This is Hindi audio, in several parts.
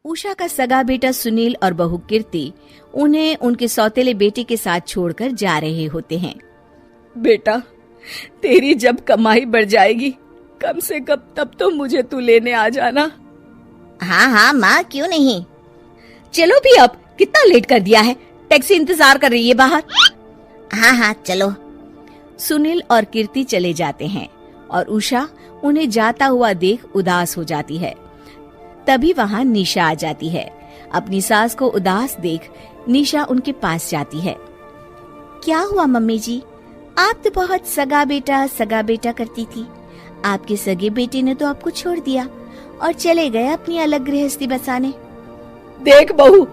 उषा का सगा बेटा सुनील और बहू कीर्ति उन्हें उनके सौतेले बेटे के साथ छोड़कर जा रहे होते हैं। बेटा, तेरी जब कमाई बढ़ जाएगी कम से कम तब तो मुझे तू लेने आ जाना। हाँ हाँ माँ, क्यों नहीं। चलो भी, अब कितना लेट कर दिया है, टैक्सी इंतजार कर रही है बाहर। हाँ हाँ चलो। सुनील और कीर्ति चले जाते हैं और उषा उन्हें जाता हुआ देख उदास हो जाती है। तभी वहाँ निशा आ जाती है। अपनी सास को उदास देख निशा उनके पास जाती है। क्या हुआ मम्मी जी, आप तो बहुत सगा बेटा करती थी। आपके सगे बेटे ने तो आपको छोड़ दिया और चले गए अपनी अलग गृहस्थी बसाने। देख बहू,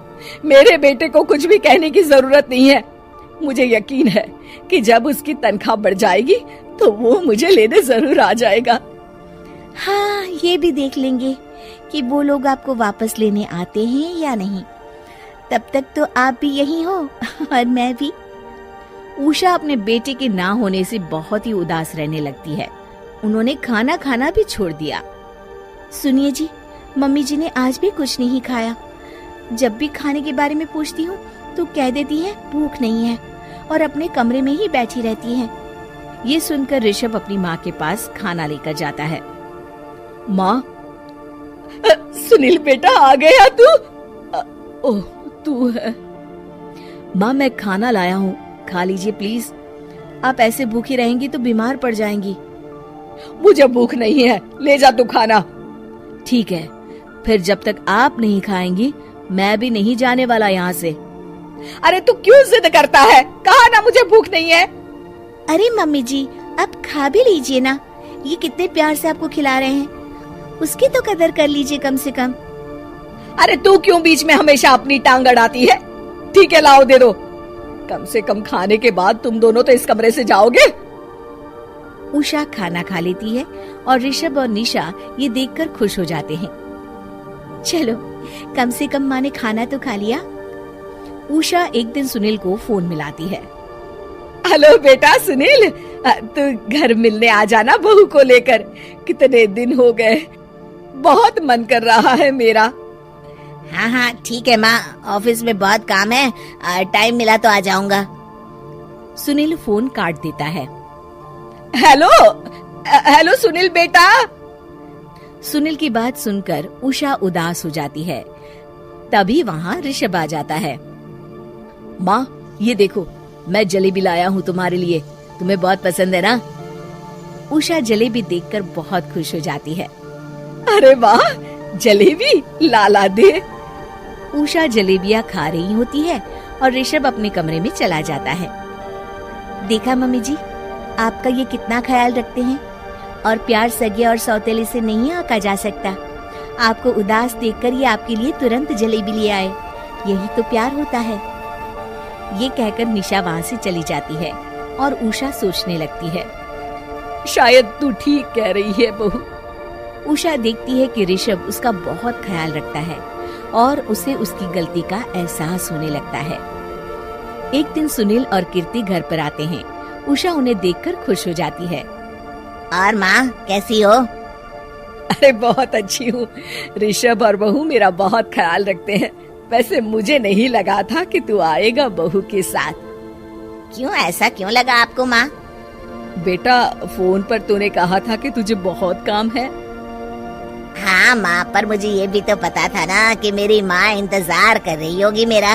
मेरे बेटे को कुछ भी कहने की जरूरत नहीं है। मुझे यकीन है कि जब उसकी तनख्वाह बढ़ जाएगी तो वो मुझे लेने जरूर आ जाएगा। हाँ, ये भी देख लेंगे कि वो लोग आपको वापस लेने आते हैं या नहीं। तब तक तो आप भी यही हो और मैं भी। उषा अपने बेटे के ना होने से बहुत ही उदास रहने लगती है। उन्होंने खाना खाना भी छोड़ दिया। सुनिए जी, मम्मी जी ने आज भी कुछ नहीं खाया। जब भी खाने के बारे में पूछती हूँ तो कह देती है भूख नहीं है और अपने कमरे में ही बैठी रहती है। ये सुनकर ऋषभ अपनी माँ के पास खाना लेकर जाता है। माँ, सुनील बेटा आ गया तू? ओह, तू है? माँ, मैं खाना लाया हूँ, खा लीजिए प्लीज। आप ऐसे भूखी रहेंगी तो बीमार पड़ जाएंगी। मुझे भूख नहीं है, ले जा तू खाना। ठीक है, फिर जब तक आप नहीं खाएंगी मैं भी नहीं जाने वाला यहाँ से। अरे तू क्यों जिद करता है? कहा ना मुझे भूख नहीं है। अरे मम्मी जी, आप खा भी लीजिए ना, ये कितने प्यार से आपको खिला रहे हैं, उसकी तो कदर कर लीजिए कम से कम। अरे तू क्यों बीच में हमेशा अपनी टांग अड़ाती है? ठीक है, लाओ दे दो। कम से कम खाने के बाद तुम दोनों तो इस कमरे से जाओगे। उषा खाना खा लेती है और ऋषभ और निशा ये देखकर खुश हो जाते हैं। चलो, कम से कम माँ ने खाना तो खा लिया। उषा एक दिन सुनील को फोन मिलाती है। हेलो बेटा सुनील, तू घर मिलने आ जाना बहू को लेकर। कितने दिन हो गए, बहुत मन कर रहा है मेरा। हाँ हाँ ठीक है माँ, ऑफिस में बहुत काम है, टाइम मिला तो आ जाऊंगा। सुनील फोन काट देता है। हेलो सुनील बेटा। सुनील की बात सुनकर उषा उदास हो जाती है। तभी वहाँ ऋषभ आ जाता है। माँ, ये देखो, मैं जलेबी लाया हूँ तुम्हारे लिए, तुम्हें बहुत पसंद है ना? उषा जलेबी देखकर बहुत खुश हो जाती है। अरे वाह, जलेबी ला दे। उषा जलेबियाँ खा रही होती है और ऋषभ अपने कमरे में चला जाता है। देखा मम्मी जी, आपका ये कितना ख्याल रखते हैं, और प्यार सगे और सौतेले से नहीं आका जा सकता। आपको उदास देखकर ये आपके लिए तुरंत जलेबी ले आए, यही तो प्यार होता है। ये कहकर निशा वहाँ से चली जाती है और उषा सोचने लगती है, शायद तू ठीक कह रही है बहू। उषा देखती है कि ऋषभ उसका बहुत ख्याल रखता है और उसे उसकी गलती का एहसास होने लगता है। एक दिन सुनील और कीर्ति घर पर आते हैं। उषा उन्हें देखकर खुश हो जाती है। और माँ कैसी हो? अरे बहुत अच्छी हूँ। ऋषभ और बहू मेरा बहुत ख्याल रखते हैं। वैसे मुझे नहीं लगा था कि तू आएगा बहू के साथ। क्यों, ऐसा क्यों लगा आपको माँ? बेटा, फोन पर तूने कहा था कि तुझे बहुत काम है। हाँ माँ, पर मुझे ये भी तो पता था ना कि मेरी माँ इंतजार कर रही होगी मेरा।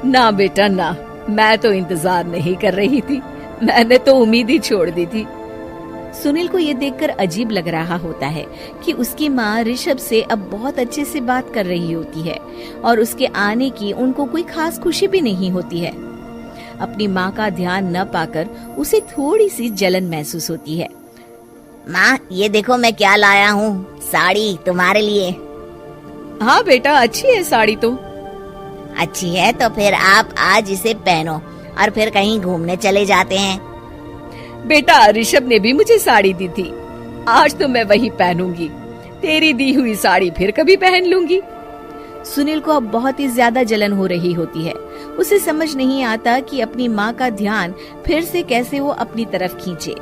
ना बेटा ना, मैं तो इंतजार नहीं कर रही थी, मैंने तो उम्मीद ही छोड़ दी थी। सुनील को ये देखकर अजीब लग रहा होता है कि उसकी माँ ऋषभ से अब बहुत अच्छे से बात कर रही होती है और उसके आने की उनको कोई खास खुशी भी नहीं होती है। अपनी माँ का ध्यान न पाकर उसे थोड़ी सी जलन महसूस होती है। माँ, ये देखो मैं क्या लाया हूँ, साड़ी तुम्हारे लिए। हाँ बेटा, अच्छी है साड़ी तो। अच्छी है तो फिर आप आज इसे पहनो और फिर कहीं घूमने चले जाते हैं। बेटा, ऋषभ ने भी मुझे साड़ी दी थी, आज तो मैं वही पहनूंगी। तेरी दी हुई साड़ी फिर कभी पहन लूंगी। सुनील को अब बहुत ही ज्यादा जलन हो रही होती है। उसे समझ नहीं आता कि अपनी माँ का ध्यान फिर से कैसे वो अपनी तरफ खींचे।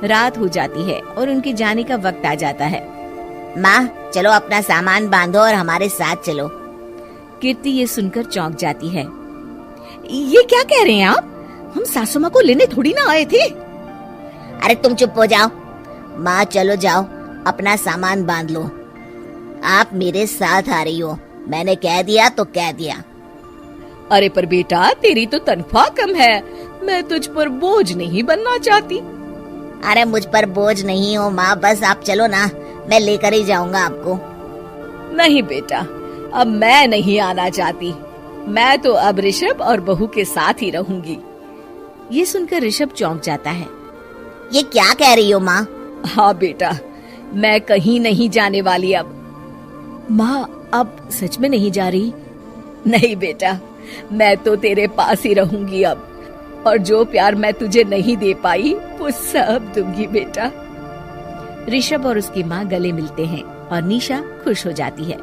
रात हो जाती है और उनके जाने का वक्त आ जाता है। माँ चलो अपना सामान बांधो और हमारे साथ चलो। कीर्ति ये सुनकर चौंक जाती है। ये क्या कह रहे हैं आप? हम सासू माँ को लेने थोड़ी ना आए थे। अरे तुम चुप हो जाओ। माँ चलो जाओ, अपना सामान बांध लो। आप मेरे साथ आ रही हो, मैंने कह दिया तो कह दिया। अरे पर बेटा, तेरी तो तनख्वाह कम है, मैं तुझ पर बोझ नहीं बनना चाहती। अरे मुझ पर बोझ नहीं हो माँ, बस आप चलो ना, मैं लेकर ही जाऊंगा आपको। नहीं बेटा, अब मैं नहीं आना चाहती। मैं तो अब ऋषभ और बहू के साथ ही रहूंगी। ये सुनकर ऋषभ चौंक जाता है। ये क्या कह रही हो माँ? हाँ बेटा, मैं कहीं नहीं जाने वाली अब। माँ अब सच में नहीं जा रही? नहीं बेटा, मैं तो तेरे पास ही रहूंगी अब, और जो प्यार मैं तुझे नहीं दे पाई वो सब दूंगी बेटा। ऋषभ और उसकी माँ गले मिलते हैं और निशा खुश हो जाती है।